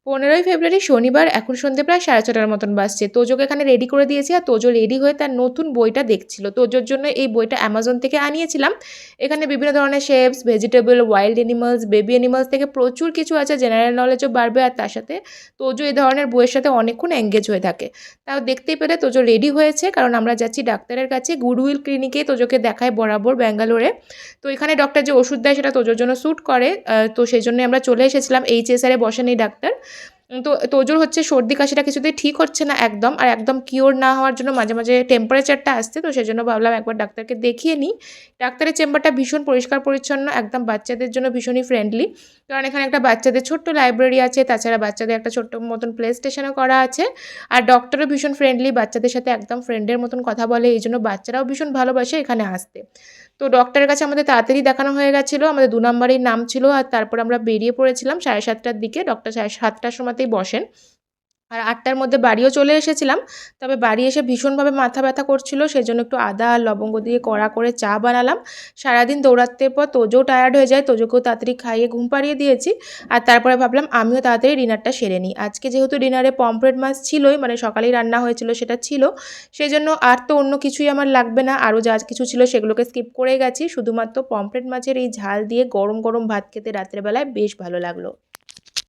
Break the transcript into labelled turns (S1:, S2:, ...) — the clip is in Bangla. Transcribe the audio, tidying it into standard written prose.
S1: 15ই ফেব্রুয়ারি শনিবার এখন সন্ধ্যে প্রায় 6:30টার মতন বাজছে। তোজোকে এখানে রেডি করে দিয়েছি আর তোজো রেডি হয়ে তার নতুন বইটা দেখছিল। তোজোর জন্য এই বইটা Amazon থেকে আনিয়েছিলাম। এখানে বিভিন্ন ধরনের shapes, vegetable, wild animals, baby animals থেকে প্রচুর কিছু আছে। জেনারেল নলেজও বাড়বে আর তার সাথে তোজো এই ধরনের বইয়ের সাথে অনেকক্ষণ এনগেজ হয়ে থাকে। তাও দেখতেই পেলে তোজো রেডি হয়েছে কারণ আমরা যাচ্ছি ডাক্তারের কাছে। গুডউইল ক্লিনিকে তোজোকে দেখায় বরাবর ব্যাঙ্গালোরে। তো এখানে ডক্টর যে ওষুধ দেয় সেটা তোজোর জন্য স্যুট করে। তো সেজন্যই আমরা চলে এসেছিলাম। এইচএসআর এ বসেন এই ডাক্তার। তো তোজোর হচ্ছে সর্দি কাশিটা কিছুতেই ঠিক হচ্ছে না একদম। আর একদম কিওর না হওয়ার জন্য মাঝে, মাঝে টেম্পারেচারটা আসছে। তো সেজন্য ভাবলাম একবার ডাক্তারকে দেখিয়ে নিই। ডাক্তারের চেম্বারটা ভীষণ পরিষ্কার পরিচ্ছন্ন, একদম বাচ্চাদের জন্য ভীষণই ফ্রেন্ডলি। কারণ এখানে একটা বাচ্চাদের ছোট্ট লাইব্রেরি আছে, তাছাড়া বাচ্চাদের একটা ছোট্ট মতন প্লে স্টেশনও করা আছে। আর ডক্টরও ভীষণ ফ্রেন্ডলি, বাচ্চাদের সাথে একদম ফ্রেন্ডের মতন কথা বলে। এইজন্য বাচ্চারাও ভীষণ ভালোবাসে এখানে আসতে। তো ডক্টরের কাছে আমাদের তাড়াতাড়ি দেখানো হয়ে গেছিলো। আমাদের ২ নম্বরেই নাম ছিল আর তারপর আমরা বেরিয়ে পড়েছিলাম 7:30টার দিকে। ডক্টর 7:30টার সময়তেই বসেন। আর 8টার মধ্যে বাড়িও চলে এসেছিলাম। তবে বাড়ি এসে ভীষণভাবে মাথা ব্যথা করছিল। সেজন্য একটু আদা আর লবঙ্গ দিয়ে কড়া করে চা বানালাম। সারাদিন দৌড়াতের পর তোজোও টায়ার্ড হয়ে যায়। তোজোকেও তাড়াতাড়ি খাইয়ে ঘুম পাড়িয়ে দিয়েছি। আর তারপরে ভাবলাম আমিও তাড়াতাড়ি ডিনারটা সেরে নিই। আজকে যেহেতু ডিনারে পমফ্রেট মাছ ছিলই, মানে সকালেই রান্না হয়েছিল সেটা ছিল। সেজন্য আর তো অন্য কিছুই আমার লাগবে না। আরও যা কিছু ছিল সেগুলোকে স্কিপ করে গেছি। শুধুমাত্র পমফ্রেট মাছের এই ঝাল দিয়ে গরম, গরম ভাত খেতে রাত্রেবেলায় বেশ ভালো লাগলো।